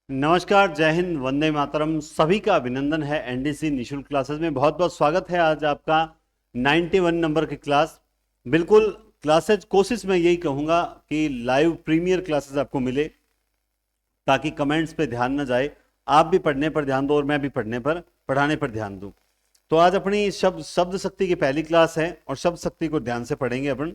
नमस्कार, जय हिंद, वंदे मातरम। सभी का अभिनंदन है एनडीसी निशुल्क क्लासेस में। बहुत बहुत स्वागत है आज आपका 91 नंबर की क्लास। बिल्कुल क्लासेज कोशिश मैं यही कहूंगा कि लाइव प्रीमियर क्लासेस आपको मिले ताकि कमेंट्स पे ध्यान न जाए। आप भी पढ़ने पर ध्यान दो और मैं भी पढ़ाने पर ध्यान दूं। तो आज अपनी शब्द शक्ति की पहली क्लास है और शब्द शक्ति को ध्यान से पढ़ेंगे अपन।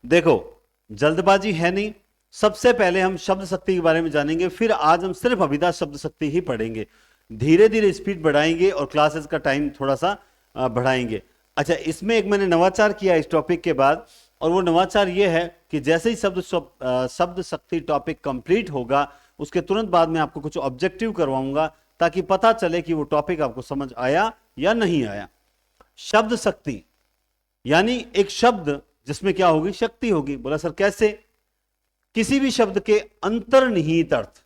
देखो, जल्दबाजी है नहीं। सबसे पहले हम शब्द शक्ति के बारे में जानेंगे, फिर आज हम सिर्फ अभिधा शब्द शक्ति ही पढ़ेंगे। धीरे धीरे स्पीड बढ़ाएंगे और क्लासेस का टाइम थोड़ा सा बढ़ाएंगे। अच्छा, इसमें एक मैंने नवाचार किया इस टॉपिक के बाद, और वो नवाचार ये है कि जैसे ही शब्द शक्ति टॉपिक कंप्लीट होगा उसके तुरंत बाद में आपको कुछ ऑब्जेक्टिव करवाऊंगा ताकि पता चले कि वो टॉपिक आपको समझ आया या नहीं आया। शब्द शक्ति यानी एक शब्द जिसमें क्या होगी, शक्ति होगी। बोला सर कैसे? किसी भी शब्द के अंतर्निहित अर्थ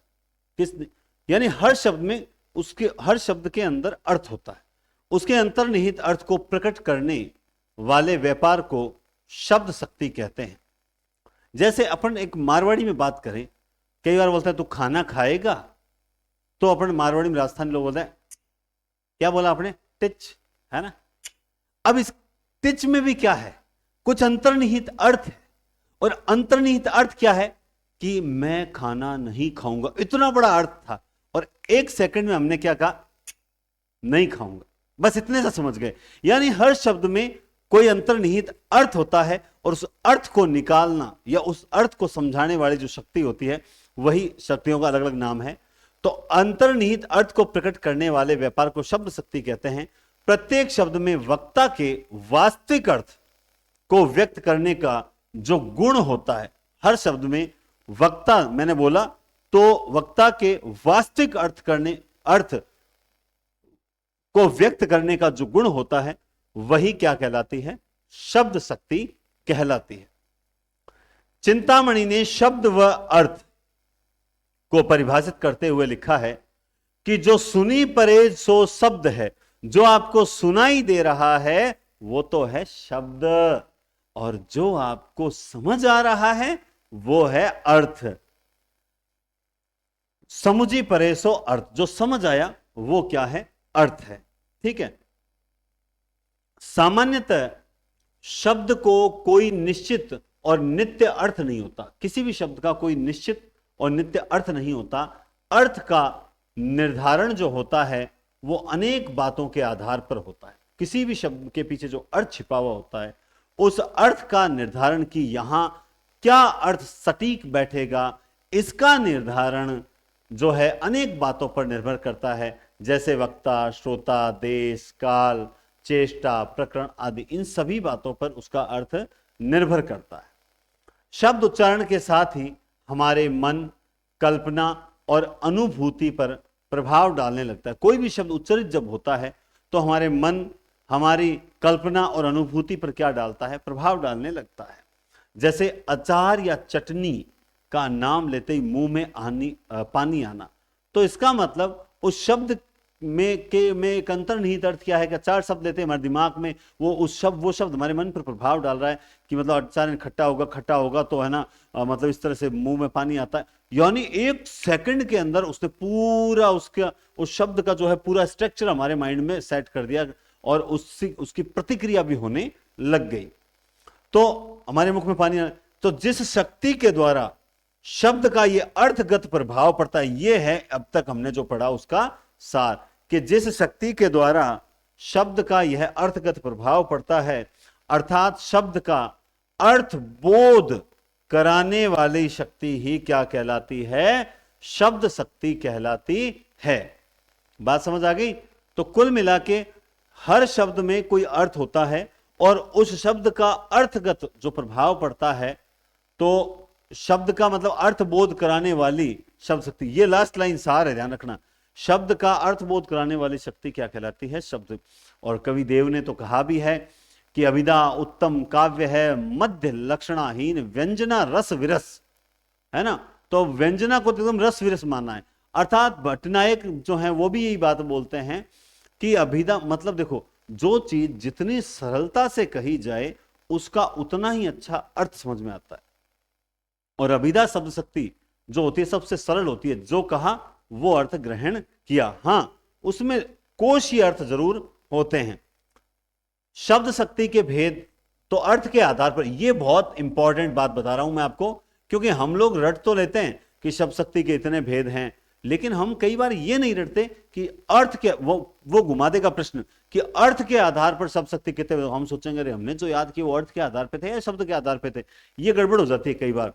यानी हर शब्द में हर शब्द के अंदर अर्थ होता है, उसके अंतर्निहित अर्थ को प्रकट करने वाले व्यापार को शब्द शक्ति कहते हैं। जैसे अपन एक मारवाड़ी में बात करें, कई बार बोलता है तू खाना खाएगा, तो अपन मारवाड़ी में, राजस्थानी लोग बोलते हैं क्या बोला आपने, टिच, है ना। अब इस टिच में भी क्या है, कुछ अंतर्निहित अर्थ है। और अंतर्निहित अर्थ क्या है कि मैं खाना नहीं खाऊंगा, इतना बड़ा अर्थ था। और एक सेकंड में हमने क्या कहा, नहीं खाऊंगा। बस इतने से समझ गए। यानी हर शब्द में कोई अंतर्निहित अर्थ होता है और उस अर्थ को निकालना या उस अर्थ को समझाने वाली जो शक्ति होती है, वही शक्तियों का अलग अलग नाम है। तो अंतर्निहित अर्थ को प्रकट करने वाले व्यापार को शब्द शक्ति कहते हैं। प्रत्येक शब्द में वक्ता के वास्तविक अर्थ को व्यक्त करने का जो गुण होता है, हर शब्द में वक्ता, मैंने बोला तो वक्ता के वास्तविक अर्थ को व्यक्त करने का जो गुण होता है, वही क्या कहलाती है, शब्द शक्ति कहलाती है। चिंतामणि ने शब्द व अर्थ को परिभाषित करते हुए लिखा है कि जो सुनी परे सो शब्द है, जो आपको सुनाई दे रहा है वो तो है शब्द, और जो आपको समझ आ रहा है वो है अर्थ। समुझी परे सो अर्थ, जो समझ आया वो क्या है, अर्थ है। ठीक है। सामान्यतः शब्द को कोई निश्चित और नित्य अर्थ नहीं होता। किसी भी शब्द का कोई निश्चित और नित्य अर्थ नहीं होता। अर्थ का निर्धारण जो होता है वो अनेक बातों के आधार पर होता है। किसी भी शब्द के पीछे जो अर्थ छिपा हुआ होता है, उस अर्थ का निर्धारण कि यहां क्या अर्थ सटीक बैठेगा, इसका निर्धारण जो है अनेक बातों पर निर्भर करता है। जैसे वक्ता, श्रोता, देश, काल, चेष्टा, प्रकरण आदि, इन सभी बातों पर उसका अर्थ निर्भर करता है। शब्द उच्चारण के साथ ही हमारे मन, कल्पना और अनुभूति पर प्रभाव डालने लगता है। कोई भी शब्द उच्चारित जब होता है तो हमारे मन, हमारी कल्पना और अनुभूति पर क्या डालता है, प्रभाव डालने लगता है। जैसे अचार या चटनी का नाम लेते ही मुंह में पानी आना, तो इसका मतलब उस शब्द में एक अंतर्निहित अर्थ क्या है कि अचार शब्द लेते हैं हमारे दिमाग में, वो शब्द हमारे मन पर प्रभाव डाल रहा है कि मतलब अचार खट्टा होगा तो है ना, मतलब इस तरह से मुंह में पानी आता है। यानी एक सेकंड के अंदर उसने पूरा उस शब्द का जो है पूरा स्ट्रक्चर हमारे माइंड में सेट कर दिया और उसकी प्रतिक्रिया भी होने लग गई, तो हमारे मुख में पानी आ। तो जिस शक्ति के द्वारा शब्द का यह अर्थगत प्रभाव पड़ता है, यह है अब तक हमने जो पढ़ा उसका सार, कि जिस शक्ति के द्वारा शब्द का यह अर्थगत प्रभाव पड़ता है, अर्थात शब्द का अर्थ बोध कराने वाली शक्ति ही क्या कहलाती है, शब्द शक्ति कहलाती है। बात समझ आ गई? तो कुल मिला के हर शब्द में कोई अर्थ होता है और उस शब्द का अर्थगत जो प्रभाव पड़ता है, तो शब्द का मतलब अर्थ बोध कराने वाली शब्द शक्ति, ये लास्ट लाइन सार है, ध्यान रखना। शब्द का अर्थ बोध कराने वाली शक्ति क्या कहलाती है, शब्द। और कवि देव ने तो कहा भी है कि अभिधा उत्तम काव्य है, मध्य लक्षणाहीन, व्यंजना रस विरस, है ना। तो व्यंजना को एकदम रस विरस मानना है। अर्थात भट्टनायक जो है वो भी यही बात बोलते हैं कि अभिधा मतलब देखो, जो चीज जितनी सरलता से कही जाए उसका उतना ही अच्छा अर्थ समझ में आता है। और अभिधा शब्द शक्ति जो होती है सबसे सरल होती है, जो कहा वो अर्थ ग्रहण किया। हां, उसमें कोशीय अर्थ जरूर होते हैं। शब्द शक्ति के भेद, तो अर्थ के आधार पर, यह बहुत इंपॉर्टेंट बात बता रहा हूं मैं आपको, क्योंकि हम लोग रट तो लेते हैं कि शब्द शक्ति के इतने भेद हैं, लेकिन हम कई बार यह नहीं रटते कि अर्थ के, वो घुमा देगा प्रश्न कि अर्थ के आधार पर शब्द शक्ति कितने, हम सोचेंगे अरे हमने जो याद किया वो अर्थ के आधार पर थे या शब्द के आधार पर थे, यह गड़बड़ हो जाती है कई बार।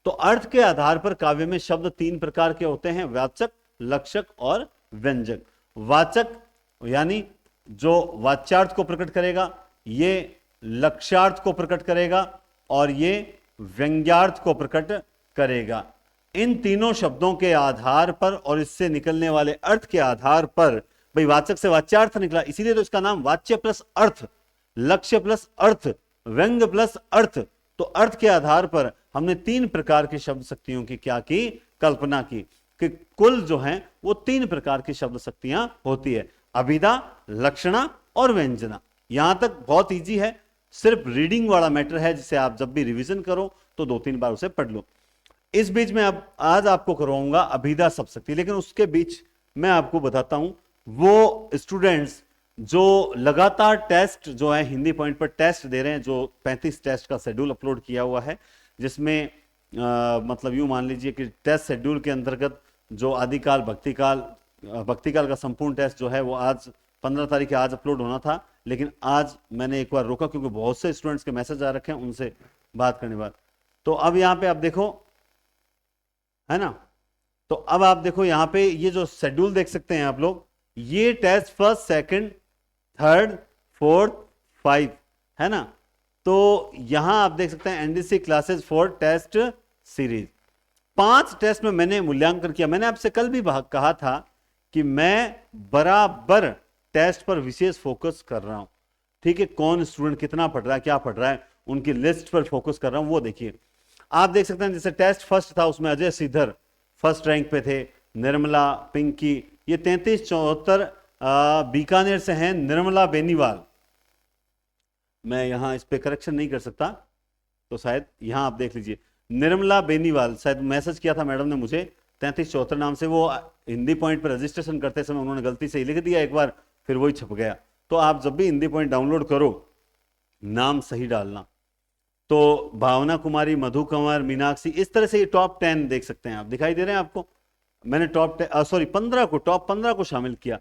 तो अर्थ के आधार पर काव्य में शब्द 3 प्रकार के होते हैं, वाचक, लक्षक और व्यंजक। वाचक यानी जो वाच्यार्थ को प्रकट करेगा, ये लक्ष्यार्थ को प्रकट करेगा और ये व्यंग्यार्थ को प्रकट करेगा। इन तीनों शब्दों के आधार पर और इससे निकलने वाले अर्थ के आधार पर, भाई वाचक से वाच्यार्थ निकला, इसीलिए तो इसका नाम वाच्य प्लस अर्थ, लक्ष्य प्लस अर्थ, व्यंग प्लस अर्थ। तो अर्थ के आधार पर हमने 3 प्रकार की शब्द शक्तियों की क्या की, कल्पना की, कि कुल जो है वो 3 प्रकार की शब्द शक्तियां होती है, अभिधा, लक्षणा और व्यंजना। यहां तक बहुत इजी है, सिर्फ रीडिंग वाला मैटर है, जिसे आप जब भी रिवीजन करो तो 2-3 बार उसे पढ़ लो। इस बीच में अब आज आपको करवाऊंगा अभिधा शब्द शक्ति, लेकिन उसके बीच मैं आपको बताता हूं वो स्टूडेंट्स जो लगातार टेस्ट जो है हिंदी पॉइंट पर टेस्ट दे रहे हैं, जो 35 टेस्ट का शेड्यूल अपलोड किया हुआ है, जिसमें मतलब यूं मान लीजिए कि टेस्ट शेड्यूल के अंतर्गत जो आदिकाल, भक्तिकाल का संपूर्ण टेस्ट जो है वो आज 15 तारीख आज अपलोड होना था, लेकिन आज मैंने एक बार रोका क्योंकि बहुत से स्टूडेंट्स के मैसेज आ रखे हैं, उनसे बात करने बाद। तो अब यहां पे आप देखो, है ना, तो अब आप देखो यहां पे ये जो शेड्यूल देख सकते हैं आप लोग, ये test first, second, third, fourth, 5 है ना। तो यहां आप देख सकते हैं NDC classes for test series, 5 test में मैंने मूल्यांकन किया। मैंने आपसे कल भी कहा था कि मैं बराबर टेस्ट पर विशेष फोकस कर रहा हूं, ठीक है, कौन स्टूडेंट कितना पढ़ रहा है, क्या पढ़ रहा है, उनकी लिस्ट पर फोकस कर रहा हूं। वो देखिए आप देख सकते हैं, जैसे टेस्ट फर्स्ट था उसमें अजय श्रीधर फर्स्ट रैंक पे थे, निर्मला, पिंकी, ये 33-74 बीकानेर से हैं, निर्मला बेनीवाल, मैं यहां इस पे करेक्शन नहीं कर सकता तो शायद यहां आप देख लीजिए, निर्मला बेनीवाल, शायद मैसेज किया था मैडम ने मुझे, 3374 नाम से, वो हिंदी पॉइंट पर रजिस्ट्रेशन करते समय उन्होंने गलती से ही लिख दिया एक बार, फिर वही छप गया। तो आप जब भी हिंदी पॉइंट डाउनलोड करो नाम सही डालना। तो भावना कुमारी, मधु कंवर, मीनाक्षी, इस तरह से ये टॉप 10 देख सकते हैं आप, दिखाई दे रहे हैं आपको, मैंने टॉप 15 को, टॉप 15 को शामिल किया।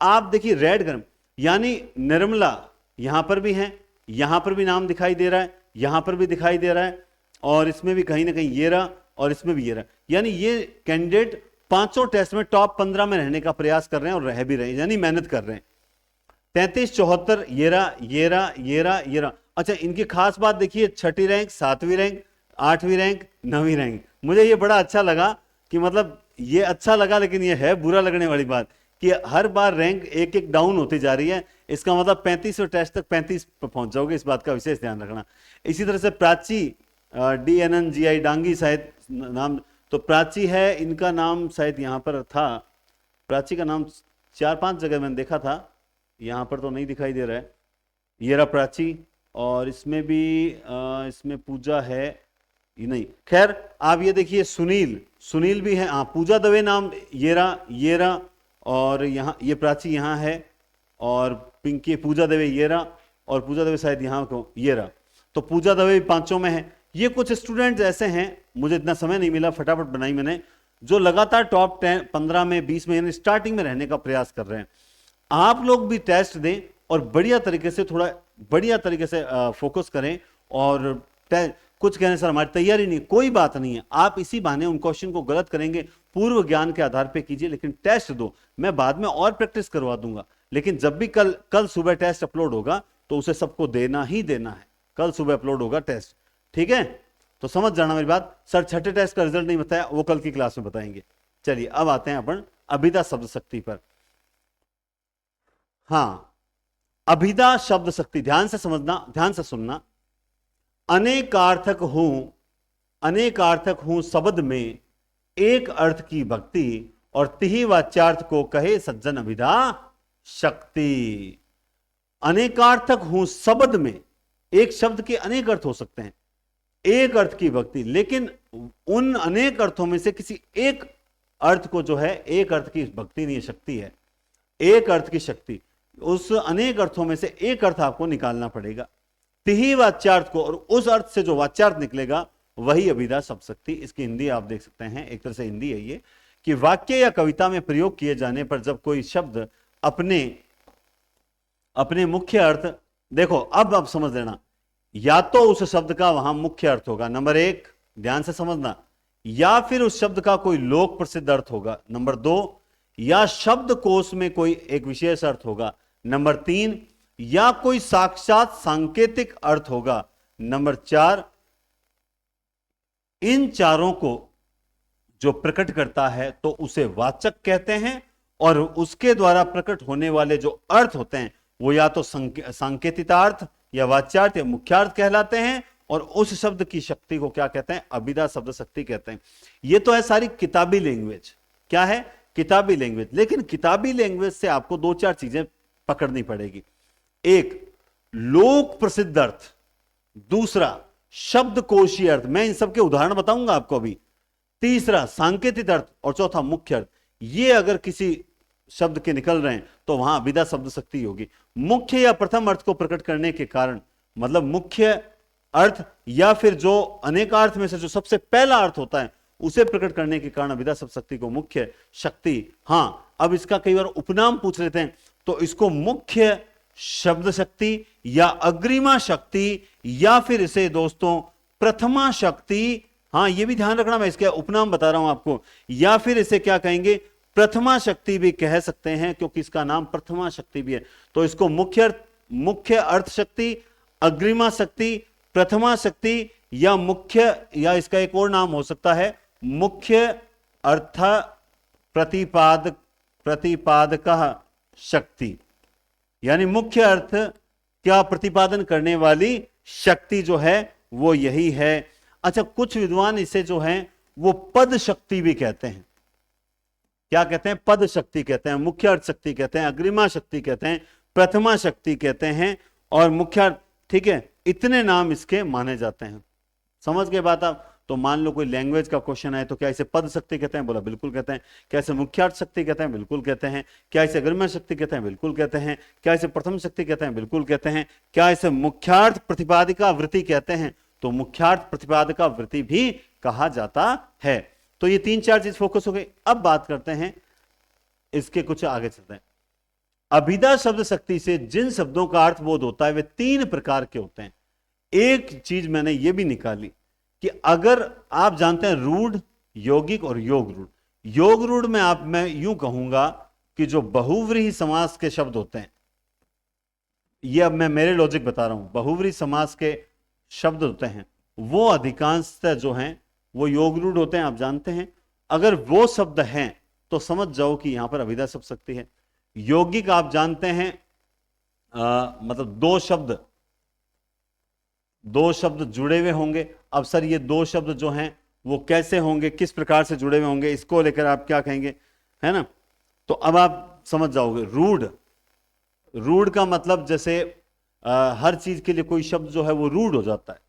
आप देखिए रेड गर्म, यानी निर्मला यहां पर भी है, यहां पर भी नाम दिखाई दे रहा है, यहां पर भी दिखाई दे रहा है, और इसमें भी कहीं ना कहीं ये रहा, और इसमें भी ये रहा, यानी ये कैंडिडेट 5 टेस्ट में टॉप 15 में रहने का प्रयास कर रहे हैं और रह भी रहे हैं, यानी मेहनत कर रहे हैं। 33-74 ये रहा, ये रहा, ये रहा, ये रहा। अच्छा, इनकी खास बात देखिए, 6ठी रैंक, 7वीं रैंक, 8वीं रैंक, 9वीं रैंक। मुझे ये बड़ा अच्छा लगा कि मतलब ये अच्छा लगा, लेकिन ये है बुरा लगने वाली बात कि हर बार रैंक एक एक डाउन होती जा रही है। इसका मतलब 35वें टेस्ट तक 35 पर पहुंच जाओगे, इस बात का विशेष ध्यान रखना। इसी तरह से प्राची, DNNGI डांगी शायद नाम, तो प्राची है, इनका नाम शायद यहाँ पर था, प्राची का नाम 4-5 जगह मैंने देखा था, यहाँ पर तो नहीं दिखाई दे रहा है। ये रहा प्राची, और इसमें भी इसमें पूजा है, ये नहीं, खैर आप ये देखिए, सुनील भी है, हाँ पूजा दवे नाम, ये रहा, और यहाँ ये प्राची यहाँ है, और पिंकी, पूजा दवे ये रहा, और पूजा दवे शायद यहाँ को, ये रहा। तो पूजा दवे भी 5 में है। ये कुछ स्टूडेंट्स ऐसे हैं, मुझे इतना समय नहीं मिला, फटाफट बनाई मैंने, जो लगातार टॉप 10, 15 में, 20 में, यानी स्टार्टिंग में रहने का प्रयास कर रहे हैं। आप लोग भी टेस्ट दें और बढ़िया तरीके से, थोड़ा बढ़िया तरीके से फोकस करें। और कुछ कहने सर हमारी तैयारी नहीं, कोई बात नहीं है, आप इसी बहाने उन क्वेश्चन को गलत करेंगे, पूर्व ज्ञान के आधार पे कीजिए, लेकिन टेस्ट दो। मैं बाद में और प्रैक्टिस करवा दूंगा, लेकिन जब भी कल सुबह टेस्ट अपलोड होगा तो उसे सबको देना ही देना है। कल सुबह अपलोड होगा टेस्ट, ठीक है, तो समझ जाना मेरी बात। सर 6ठे टेस्ट का रिजल्ट नहीं बताया, वो कल की क्लास में बताएंगे। चलिए अब आते हैं अपन अभिधा शब्द शक्ति पर। हाँ, अभिधा शब्द शक्ति, ध्यान से समझना, ध्यान से सुनना। अनेकार्थक हूं शब्द में एक अर्थ की भक्ति, और तिहि वाच्यार्थ को कहे सज्जन अभिधा शक्ति। अनेकार्थक हूं शब्द में, एक शब्द के अनेक अर्थ हो सकते हैं, एक अर्थ की भक्ति, लेकिन उन अनेक अर्थों में से किसी एक अर्थ को जो है, एक अर्थ की भक्ति नहीं शक्ति है, एक अर्थ की शक्ति, उस अनेक अर्थों में से एक अर्थ आपको निकालना पड़ेगा, तिही वाच्यार्थ को, और उस अर्थ से जो वाच्यार्थ निकलेगा वही अभिधा शब्द शक्ति। इसकी हिंदी आप देख सकते हैं, एक तरह से हिंदी है ये, कि वाक्य या कविता में प्रयोग किए जाने पर जब कोई शब्द अपने अपने मुख्य अर्थ, देखो अब समझ लेना, या तो उस शब्द का वहां मुख्य अर्थ होगा, नंबर एक ध्यान से समझना, या फिर उस शब्द का कोई लोक प्रसिद्ध अर्थ होगा, नंबर दो, या शब्द कोश में कोई एक विशेष अर्थ होगा, नंबर तीन, या कोई साक्षात सांकेतिक अर्थ होगा, नंबर चार, इन चारों को जो प्रकट करता है तो उसे वाचक कहते हैं, और उसके द्वारा प्रकट होने वाले जो अर्थ होते हैं वो या तो सांकेतिकार्थ या वाच्यार्थ या मुख्यार्थ कहलाते हैं, और उस शब्द की शक्ति को क्या कहते हैं, अभिधा शब्द शक्ति कहते हैं। ये तो है सारी किताबी लैंग्वेज, क्या है, किताबी लैंग्वेज। लेकिन किताबी लैंग्वेज से आपको दो चार चीजें पकड़नी पड़ेगी, एक लोक प्रसिद्ध अर्थ, दूसरा शब्दकोशीय अर्थ, मैं इन सब के उदाहरण बताऊंगा आपको अभी, तीसरा सांकेतिक अर्थ, और चौथा मुख्य अर्थ। ये अगर किसी शब्द के निकल रहे हैं तो वहां अभिधा शब्द शक्ति होगी। मुख्य या प्रथम अर्थ को प्रकट करने के कारण, मतलब मुख्य अर्थ या फिर जो अनेकार्थ में से जो सबसे पहला अर्थ होता है उसे प्रकट करने के कारण अभिधा शब्द शक्ति को मुख्य शक्ति। हां, अब इसका कई बार उपनाम पूछ लेते हैं, तो इसको मुख्य शब्द शक्ति या अग्रिमा शक्ति, या फिर इसे दोस्तों प्रथमा शक्ति, हां ये भी ध्यान रखना, मैं इसके उपनाम बता रहा हूं आपको, या फिर इसे क्या कहेंगे, प्रथमा शक्ति भी कह सकते हैं, क्योंकि इसका नाम प्रथमा शक्ति भी है। तो इसको मुख्य अर्थ शक्ति, अग्रिमा शक्ति, प्रथमा शक्ति, या मुख्य, या इसका एक और नाम हो सकता है मुख्य अर्थ प्रतिपादक शक्ति, यानी मुख्य अर्थ क्या प्रतिपादन करने वाली शक्ति जो है वो यही है। अच्छा, कुछ विद्वान इसे जो है वो पद शक्ति भी कहते हैं, क्या कहते हैं, पद शक्ति कहते हैं, मुख्य अर्थ शक्ति कहते हैं, अग्रिमा शक्ति कहते हैं, प्रथमा शक्ति कहते हैं, और मुख्य, ठीक है, इतने नाम इसके माने जाते हैं। समझ गए बात आप? तो मान लो कोई लैंग्वेज का क्वेश्चन है तो क्या इसे पद शक्ति कहते हैं, बोला बिल्कुल कहते हैं। क्या इसे मुख्यार्थ शक्ति कहते हैं, बिल्कुल कहते हैं। क्या इसे अग्रिमा शक्ति कहते हैं, बिल्कुल कहते हैं। क्या इसे प्रथम शक्ति कहते हैं, बिल्कुल कहते हैं। क्या इसे मुख्यार्थ प्रतिपादिका वृत्ति कहते हैं, तो मुख्यार्थ प्रतिपादिका वृत्ति भी कहा जाता है। तो ये तीन चार चीज फोकस हो गई। अब बात करते हैं इसके, कुछ आगे चलते हैं। अभिधा शब्द शक्ति से जिन शब्दों का अर्थ बोध होता है वे तीन प्रकार के होते हैं। एक चीज मैंने ये भी निकाली कि अगर आप जानते हैं रूढ़, यौगिक और योग रूढ़। योग रूढ़ में मैं यूं कहूंगा कि जो बहुव्रीहि समास के शब्द होते हैं, ये अब मैं मेरे लॉजिक बता रहा हूं, बहुव्रीहि समास के शब्द होते हैं वो अधिकांशतः जो हैं वो योग रूढ़ होते हैं, आप जानते हैं। अगर वो शब्द हैं तो समझ जाओ कि यहां पर अभिधा शब्द शक्ति है। यौगिक आप जानते हैं, मतलब दो शब्द जुड़े हुए होंगे। अब सर ये दो शब्द जो हैं वो कैसे होंगे, किस प्रकार से जुड़े हुए होंगे, इसको लेकर आप क्या कहेंगे, है ना? तो अब आप समझ जाओगे। रूढ़ का मतलब जैसे हर चीज के लिए कोई शब्द जो है वो रूढ़ हो जाता है।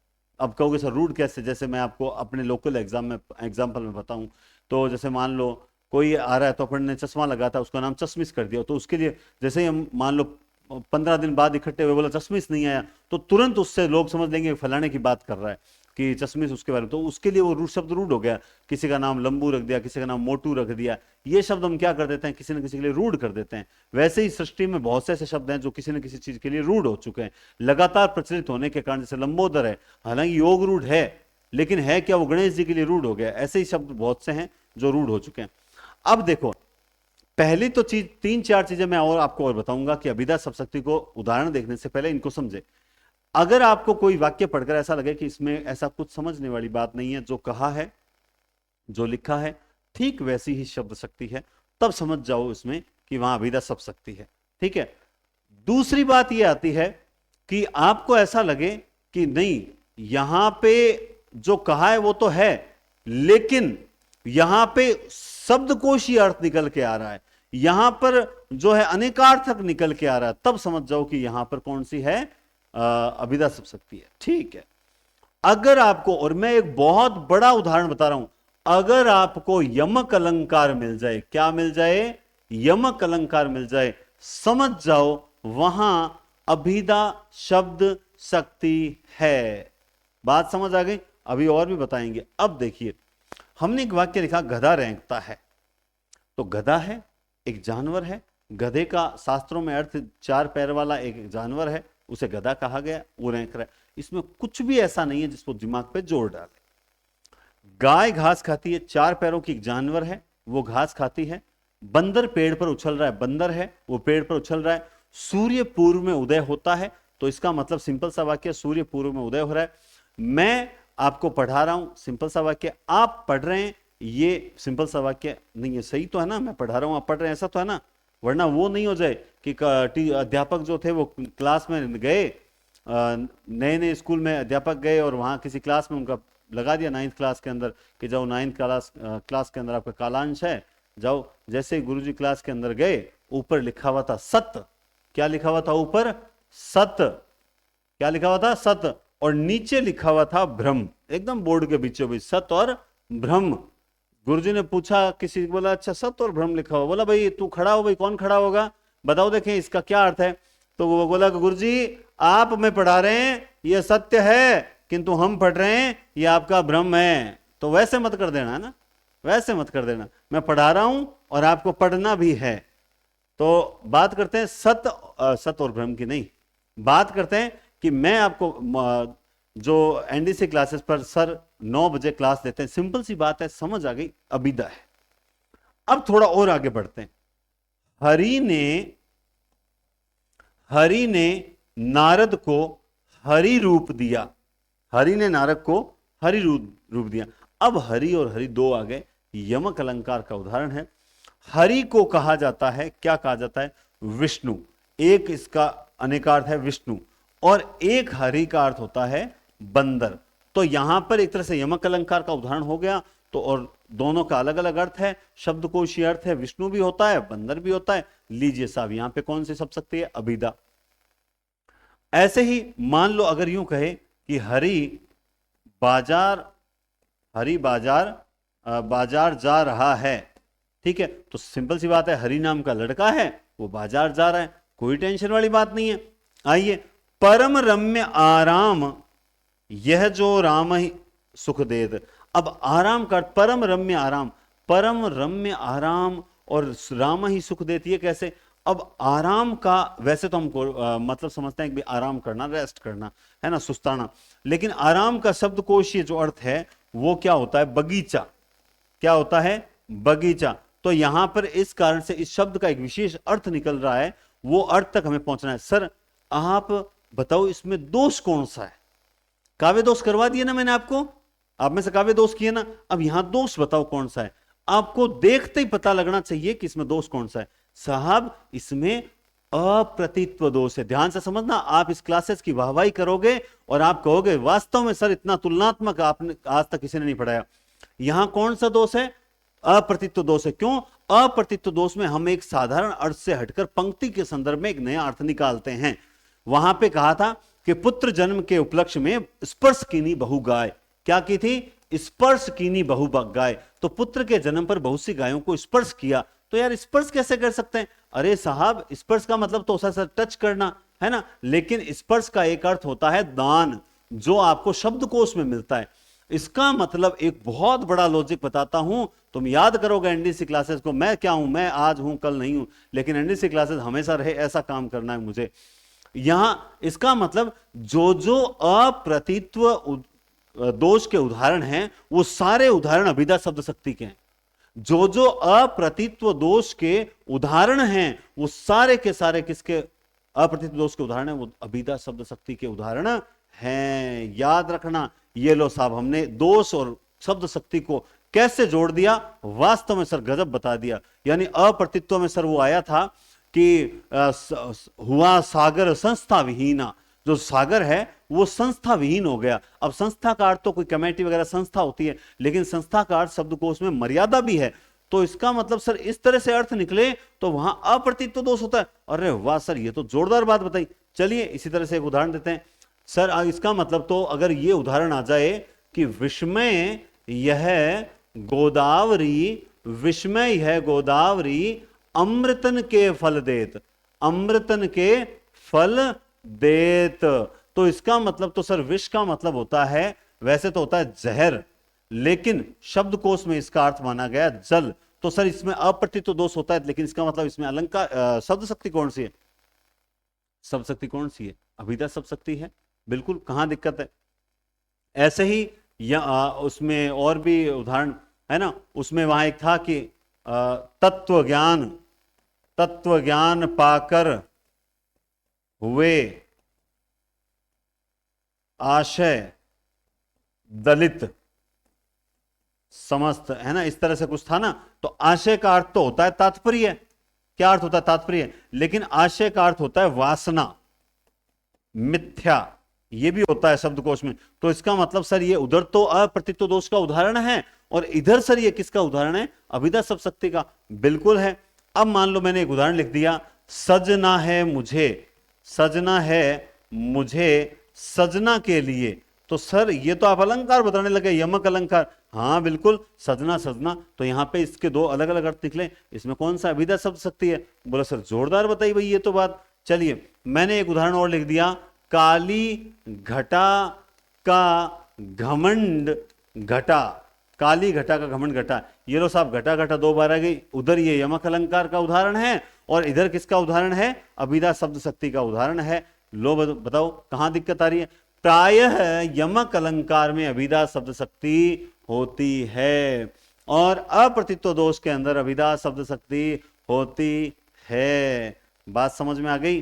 अब कहोगे सर रूढ़ कैसे, जैसे मैं आपको अपने लोकल एग्जाम्पल में बताऊं तो जैसे मान लो कोई आ रहा है तो अपन ने चश्मा लगाया था, उसका नाम चश्मिश कर दिया, तो उसके लिए जैसे ही हम मान लो 15 दिन बाद इकट्ठे हुए, बोला चश्मिश नहीं आया, तो तुरंत उससे लोग समझ लेंगे फलाने की बात कर रहा है कि चश्मिश उसके बारे में, तो उसके लिए वो रूढ़ शब्द रूढ़ हो गया। किसी का नाम लंबू रख दिया, किसी का नाम मोटू रख दिया, ये शब्द हम क्या कर देते हैं, किसी न किसी के लिए रूढ़ कर देते हैं। वैसे ही सृष्टि में बहुत से ऐसे शब्द हैं जो किसी न किसी चीज के लिए रूढ़ हो चुके हैं, लगातार प्रचलित होने के कारण। जैसे लंबोदर है, हालांकि योग रूढ़ है, लेकिन है क्या, वो गणेश जी के लिए रूढ़ हो गया। ऐसे ही शब्द बहुत से हैं जो रूढ़ हो चुके हैं। अब देखो, पहली तो चीज, तीन चार चीजें मैं और आपको और बताऊंगा कि अभिधा शब्द शक्ति को उदाहरण देखने से पहले इनको समझे। अगर आपको कोई वाक्य पढ़कर ऐसा लगे कि इसमें ऐसा कुछ समझने वाली बात नहीं है, जो कहा है, जो लिखा है ठीक वैसी ही शब्द शक्ति है, तब समझ जाओ इसमें कि वहां अभिधा शब्द शक्ति है। ठीक है। दूसरी बात यह आती है कि आपको ऐसा लगे कि नहीं, यहां पे जो कहा है वो तो है, लेकिन यहां पे शब्दकोशीय अर्थ निकल के आ रहा है, यहां पर जो है अनेकार्थक निकल के आ रहा है, तब समझ जाओ कि यहां पर कौन सी है, अभिधा शब्द शक्ति है। ठीक है। अगर आपको, और मैं एक बहुत बड़ा उदाहरण बता रहा हूं, अगर आपको यमक अलंकार मिल जाए, क्या मिल जाए, यमक अलंकार मिल जाए, समझ जाओ वहां अभिधा शब्द शक्ति है। बात समझ आ गई? अभी और भी बताएंगे। अब देखिए, हमने एक वाक्य लिखा, गधा रेंगता है। तो गधा है, एक जानवर है। गधे का शास्त्रों में अर्थ चार पैर वाला एक जानवर है, उसे गधा कहा गया, वो रेंक रहा है। इसमें कुछ भी ऐसा नहीं है जिसको दिमाग पे जोर डाले। गाय घास खाती है, चार पैरों की एक जानवर है, वो घास खाती है। बंदर पेड़ पर उछल रहा है, बंदर है वो पेड़ पर उछल रहा है। सूर्य पूर्व में उदय होता है, तो इसका मतलब सिंपल सा वाक्य, सूर्य पूर्व में उदय हो रहा है। मैं आपको पढ़ा रहा हूं, सिंपल सा वाक्य, आप पढ़ रहे हैं, ये सिंपल सा वाक्य नहीं है। सही तो है ना, मैं पढ़ा रहा हूं आप पढ़ रहे हैं, ऐसा तो है ना। वरना वो नहीं हो जाए कि अध्यापक जो थे वो क्लास में गए, नए नए स्कूल में अध्यापक गए और वहां किसी क्लास में उनका लगा दिया 9th क्लास के अंदर कि जाओ 9th क्लास के अंदर आपका कालांश है, जाओ। जैसे ही गुरुजी क्लास के अंदर गए, ऊपर लिखा हुआ था सत्य। क्या लिखा हुआ था ऊपर? सत्य। क्या लिखा हुआ था? सत्य। और नीचे लिखा हुआ था भ्रम, एकदम बोर्ड के बीचों बीच सत्य और भ्रम। गुरुजी ने पूछा, किसी बोला अच्छा सत्य और भ्रम लिखा हुआ, बोला भाई तू खड़ा हो, भाई कौन खड़ा होगा, बताओ देखें इसका क्या अर्थ है। तो वो बोला गुरुजी आप हमें पढ़ा रहे हैं ये सत्य है, किंतु हम पढ़ रहे हैं ये आपका भ्रम है। तो वैसे मत कर देना, है ना, वैसे मत कर देना, मैं पढ़ा रहा हूं और आपको पढ़ना भी है। तो बात करते हैं सत्य और भ्रम की नहीं, बात करते हैं कि मैं आपको जो एनडीसी क्लासेस पर सर 9 बजे क्लास देते हैं, सिंपल सी बात है, समझ आ गई, अभिधा है। अब थोड़ा और आगे बढ़ते हैं। हरि ने नारद को हरि रूप दिया, हरि ने नारद को हरि रूप दिया। अब हरि और हरि दो आ गए, यमक अलंकार का उदाहरण है। हरि को कहा जाता है, क्या कहा जाता है, विष्णु। एक इसका अनेकार्थ है विष्णु, और एक हरि का अर्थ होता है बंदर। तो यहां पर एक तरह से यमक अलंकार का उदाहरण हो गया। तो और दोनों का अलग अलग अर्थ है, शब्दकोशीय अर्थ है, विष्णु भी होता है बंदर भी होता है। लीजिए साहब, यहां पे कौन सी शब्द शक्ति है, अभिधा। ऐसे ही मान लो अगर यूं कहे कि बाजार बाजार जा रहा है, ठीक है, तो सिंपल सी बात है, हरि नाम का लड़का है, वो बाजार जा रहा है, कोई टेंशन वाली बात नहीं है। आइए, परम रम्य आराम, यह जो राम ही सुख देत। अब आराम का परम रम्य आराम, परम रम्य आराम और राम ही सुख देत, ये कैसे? अब आराम का वैसे तो हमको मतलब समझते हैं कि आराम करना, रेस्ट करना, है ना, सुस्ताना। लेकिन आराम का शब्दकोशीय जो अर्थ है वो क्या होता है, बगीचा। क्या होता है, बगीचा। तो यहां पर इस कारण से इस शब्द का एक विशेष अर्थ निकल रहा है, वो अर्थ तक हमें पहुंचना है। सर आप बताओ इसमें दोष कौन सा है? काव्य दोष करवा दिए ना मैंने आपको, आप में से काव्य दोष किए ना, अब यहां दोष बताओ कौन सा है। आपको देखते ही पता लगना चाहिए कि इसमें दोष कौन सा है। साहब इसमें अप्रतित्व दोष है। ध्यान से समझना, आप इस क्लासेस की वाहवाही करोगे और आप कहोगे वास्तव में सर इतना तुलनात्मक आपने आज तक किसी ने नहीं पढ़ाया। यहां कौन सा दोष है? अप्रतित्व दोष है। क्यों? अप्रतित्व दोष में हम एक साधारण अर्थ से हटकर पंक्ति के संदर्भ में एक नया अर्थ निकालते हैं। वहां पे कहा था कि पुत्र जन्म के उपलक्ष्य में स्पर्श कीनी बहु गाय। क्या की थी? स्पर्श कीनी बहु गाय। तो पुत्र के जन्म पर बहुत सी गायों को स्पर्श किया। तो यार स्पर्श कैसे कर सकते हैं? अरे साहब स्पर्श का मतलब तो सर टच करना है ना, लेकिन स्पर्श का एक अर्थ होता है दान, जो आपको शब्दकोश में मिलता है। इसका मतलब एक बहुत बड़ा लॉजिक बताता हूं, तुम याद करोगे एनडीसी क्लासेस को। मैं क्या हूं, मैं आज हूं कल नहीं हूं, लेकिन एनडीसी क्लासेस हमेशा रहे, ऐसा काम करना है मुझे। यहां इसका मतलब जो अप्रतित्व दोष के उदाहरण हैं वो सारे उदाहरण अभिधा शब्द शक्ति के हैं। जो अप्रतित्व दोष के उदाहरण हैं वो सारे के सारे किसके? अप्रतित्व दोष के उदाहरण हैं, वो अभिधा शब्द शक्ति के उदाहरण हैं। याद रखना। ये लो साहब, हमने दोष और शब्द शक्ति को कैसे जोड़ दिया, वास्तव में सर गजब बता दिया। यानी अप्रतित्व में सर वो आया था कि हुआ सागर संस्था विहीना, जो सागर है वो संस्था विहीन हो गया। अब संस्था का अर्थ तो कोई कमेटी वगैरह संस्था होती है, लेकिन संस्था का अर्थ शब्दकोश में मर्यादा भी है। तो इसका मतलब सर इस तरह से अर्थ निकले तो वहां अप्रतित्व दोष होता है। अरे वाह सर, ये तो जोरदार बात बताई। चलिए इसी तरह से एक उदाहरण देते हैं। सर इसका मतलब तो अगर ये उदाहरण आ जाए कि विस्मय यह गोदावरी, विस्मय है गोदावरी अमृतन के फल देत, अमृतन के फल देत, तो इसका मतलब तो सर विष का मतलब होता है, वैसे तो होता है जहर, लेकिन शब्दकोश में इसका अर्थ माना गया जल, तो सर इसमें अप्रतित्व दोष होता है, लेकिन इसका मतलब इसमें अलंकार शब्द शक्ति कौन सी है? शब्द शक्ति कौन सी है? अभिधा शब्द शक्ति है, बिल्कुल, कहां दिक्कत है? ऐसे ही उसमें और भी उदाहरण है ना, उसमें वहां एक था कि तत्व ज्ञान, तत्व ज्ञान पाकर हुए आशय दलित समस्त, है ना, इस तरह से कुछ था ना। तो आशय का अर्थ तो होता है तात्पर्य, क्या अर्थ होता है? तात्पर्य, लेकिन आशय का अर्थ होता है वासना, मिथ्या, ये भी होता है शब्दकोश में। तो इसका मतलब सर ये उधर तो अप्रतित्व दोष का उदाहरण है, और इधर सर ये किसका उदाहरण है? अभिधा शब्द शक्ति का, बिल्कुल है। अब मान लो मैंने एक उदाहरण लिख दिया, सजना है मुझे, सजना है मुझे सजना के लिए, तो सर ये तो आप अलंकार बताने लगे, यमक अलंकार, हाँ बिल्कुल, सजना सजना, तो यहां पे इसके दो अलग अलग अर्थ निकले, इसमें कौन सा अभिधा शब्द शक्ति है? बोला सर जोरदार बताइए भाई ये तो बात। चलिए मैंने एक उदाहरण और लिख दिया, काली घटा का घमंड घटा, काली घटा का घमंड घटा, ये लो साहब घटा घटा दो बार आ गई, उधर ये यमक अलंकार का उदाहरण है और इधर किसका उदाहरण है? अभिधा शब्द शक्ति का उदाहरण है। लो बताओ कहां दिक्कत आ रही है? प्रायः यमक अलंकार में अभिधा शब्द शक्ति होती है और अप्रतित्व दोष के अंदर अभिधा शब्द शक्ति होती है। बात समझ में आ गई?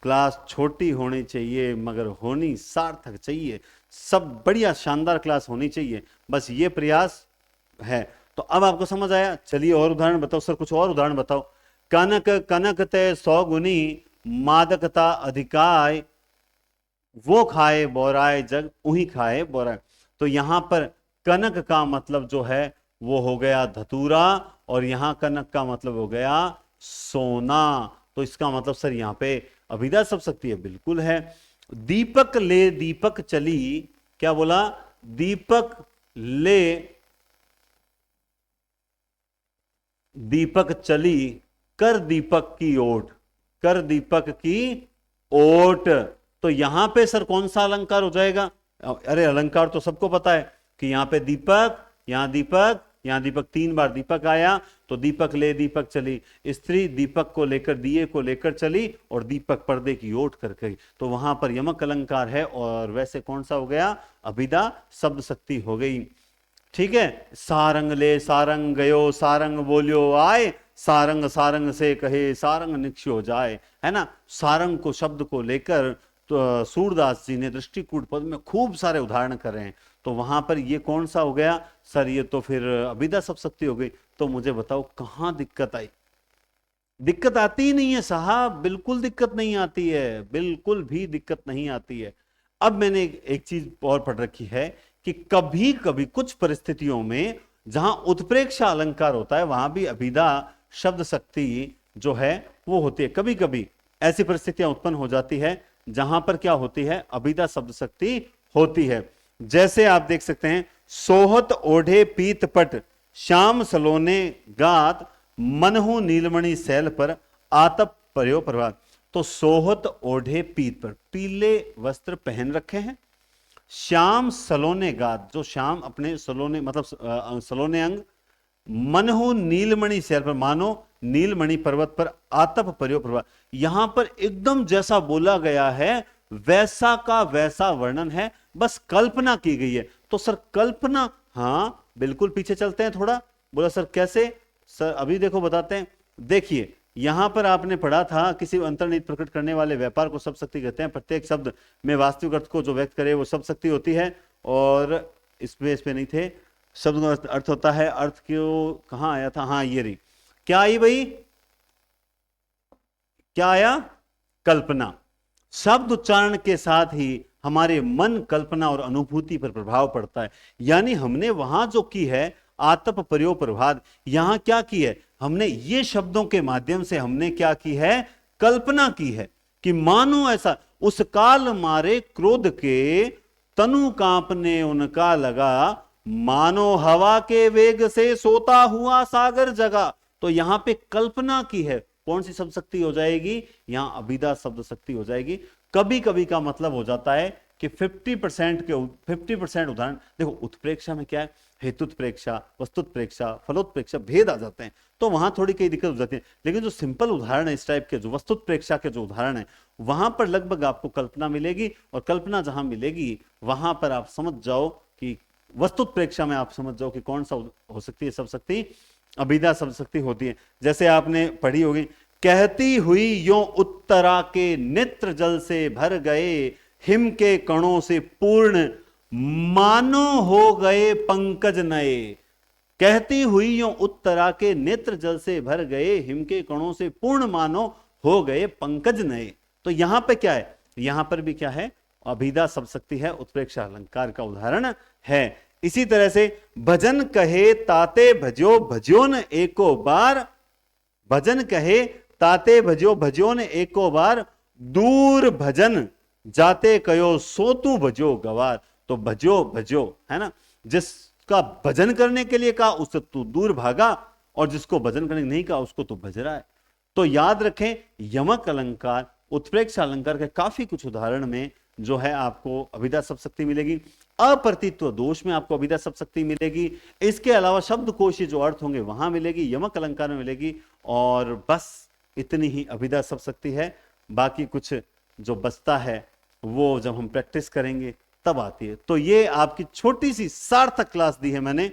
क्लास छोटी होनी चाहिए मगर होनी सार्थक चाहिए, सब बढ़िया शानदार क्लास होनी चाहिए, बस ये प्रयास है। तो अब आपको समझ आया? चलिए और उदाहरण बताओ सर, कुछ और उदाहरण बताओ। कनक कनक ते 100 गुनी मादकता अधिकाय, वो खाए बोराए जग उही खाए बोराए। तो यहां पर कनक का मतलब जो है वो हो गया धतूरा और यहां कनक का मतलब हो गया सोना। तो इसका मतलब सर यहां पे अभिधा शब्द शक्ति है, बिल्कुल है। दीपक ले दीपक चली, क्या बोला? दीपक ले दीपक चली, कर दीपक की ओट, कर दीपक की ओट। तो यहां पे सर कौन सा अलंकार हो जाएगा? अरे अलंकार तो सबको पता है कि यहां पे दीपक, यहां दीपक, यहां दीपक, 3 बार दीपक आया, तो दीपक ले दीपक चली, स्त्री दीपक को लेकर दिए को लेकर चली और दीपक पर्दे की ओट कर गई, तो वहां पर यमक अलंकार है और वैसे कौन सा हो गया? अभिधा शब्द शक्ति हो गई। ठीक है। सारंग ले सारंग गयो, सारंग बोलियो आए, सारंग सारंग से कहे सारंग निक्षो जाए, है ना। सारंग को शब्द को लेकर तो सूरदास जी ने दृष्टिकूट पद में खूब सारे उदाहरण कर रहे हैं, तो वहां पर ये कौन सा हो गया सर? ये तो फिर अभिधा शब्द शक्ति हो गई। तो मुझे बताओ कहां दिक्कत आई? दिक्कत आती ही नहीं है साहब, बिल्कुल दिक्कत नहीं आती है, बिल्कुल भी दिक्कत नहीं आती है। अब मैंने एक चीज और पढ़ रखी है कि कभी कभी कुछ परिस्थितियों में जहां उत्प्रेक्षा अलंकार होता है वहां भी अभिधा शब्द शक्ति जो है वो होती है। कभी कभी ऐसी परिस्थितियां उत्पन्न हो जाती है जहां पर क्या होती है? अभिधा शब्द शक्ति होती है। जैसे आप देख सकते हैं, सोहत ओढ़े पीत पट, श्याम सलोने गात, मनहु नीलमणि सैल पर, आतप पर्यो प्रभात। तो सोहत ओढ़े पीत पर, पीले वस्त्र पहन रखे हैं, श्याम सलोने गात, जो श्याम अपने सलोने मतलब सलोने अंग, मनहु नीलमणि सैल पर, मानो नीलमणि पर्वत पर, आतप पर्यो प्रभात। यहां पर एकदम जैसा बोला गया है वैसा का वैसा वर्णन है, बस कल्पना की गई है। तो सर कल्पना, हाँ बिल्कुल, पीछे चलते हैं थोड़ा। बोला सर कैसे? सर अभी देखो बताते हैं। देखिए यहां पर आपने पढ़ा था किसी अंतर्निहित प्रकट करने वाले व्यापार को शब्द शक्ति कहते हैं। प्रत्येक शब्द में वास्तविक अर्थ को जो व्यक्त करे वो शब्द शक्ति होती है। और इस पे नहीं थे, शब्द का अर्थ होता है, अर्थ क्यों कहां आया था? हाँ ये रही, क्या आई भाई? क्या आया? कल्पना। शब्द उच्चारण के साथ ही हमारे मन, कल्पना और अनुभूति पर प्रभाव पड़ता है। यानी हमने वहां जो की है आतप पर्यो प्रभात, यहां क्या की है? हमने ये शब्दों के माध्यम से हमने क्या की है? कल्पना की है। कि मानो ऐसा, उस काल मारे क्रोध के तनु कांपने उनका लगा, मानो हवा के वेग से सोता हुआ सागर जगा। तो यहां पे कल्पना की है, कौन सी शब्द शक्ति हो जाएगी, यहां अभिधा शब्द शक्ति हो जाएगी। कभी कभी का मतलब हो जाता है कि 50% उदाहरण देखो, उत्प्रेक्षा में क्या है, हेतुत्प्रेक्षा, वस्तुत्प्रेक्षा, फलोत्प्रेक्षा भेद आ जाते हैं, तो वहां थोड़ी कई दिक्कत हो जाती है। लेकिन जो सिंपल उदाहरण है इस टाइप के, जो वस्तुत्प्रेक्षा के जो उदाहरण है, वहां पर लगभग आपको कल्पना मिलेगी, और कल्पना जहां मिलेगी वहां पर आप समझ जाओ कि वस्तुत्प्रेक्षा में आप समझ जाओ कि कौन सा हो सकती है सब शक्ति, अभिधा शब्द शक्ति होती है। जैसे आपने पढ़ी होगी, कहती हुई यो उत्तरा के नेत्र जल से भर गए, हिम के कणों से पूर्ण मानो हो गए पंकज नए। कहती हुई यो उत्तरा के नेत्र जल से भर गए, हिम के कणों से पूर्ण मानो हो गए पंकज नए। तो यहां पे क्या है, यहां पर भी क्या है, अभिधा शब्द शक्ति है, उत्प्रेक्षा अलंकार का उदाहरण है। इसी तरह से भजन कहे ताते भजो भजो न एको बार, भजन कहे ताते भजो भजो न एको बार, दूर भजन जाते कयो सो तू भजो गवार। तो भजो भजो है ना, जिसका भजन करने के लिए कहा उससे तू दूर भागा, और जिसको भजन करने नहीं कहा उसको तू भज रहा है। तो याद रखें, यमक अलंकार, उत्प्रेक्षा अलंकार के काफी कुछ उदाहरण में जो है आपको अभिधा शब्द शक्ति मिलेगी। अप्रतीत्व दोष में आपको अभिधा शब्द शक्ति मिलेगी। इसके अलावा शब्दकोश जो अर्थ होंगे वहां मिलेगी, यमक अलंकार में मिलेगी, और बस इतनी ही अभिधा शब्द शक्ति है। बाकी कुछ जो बचता है वो जब हम प्रैक्टिस करेंगे तब आती है। तो ये आपकी छोटी सी सार्थक क्लास दी है मैंने।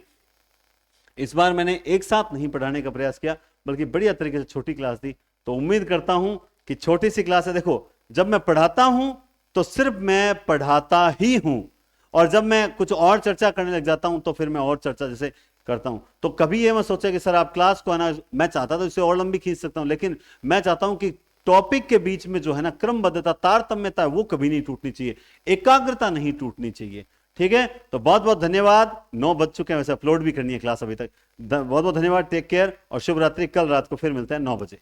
इस बार मैंने एक साथ नहीं पढ़ाने का प्रयास किया, बल्कि बढ़िया तरीके से छोटी क्लास दी। तो उम्मीद करता हूं कि छोटी सी क्लास है, देखो जब मैं पढ़ाता हूं तो सिर्फ मैं पढ़ाता ही हूं, और जब मैं कुछ और चर्चा करने लग जाता हूं तो फिर मैं और चर्चा जैसे करता हूं। तो कभी ये मत सोचे कि सर आप क्लास को आना, मैं चाहता तो इसे और लंबी खींच सकता हूं, लेकिन मैं चाहता हूं कि टॉपिक के बीच में जो है ना क्रमबद्धता, तारतम्यता, वो कभी नहीं टूटनी चाहिए, एकाग्रता नहीं टूटनी चाहिए। ठीक है, तो बहुत बहुत धन्यवाद। 9 बज चुके हैं, वैसे अपलोड भी करनी है क्लास अभी तक। बहुत बहुत धन्यवाद, टेक केयर और शुभ रात्रि। कल रात को फिर मिलते हैं 9 बजे।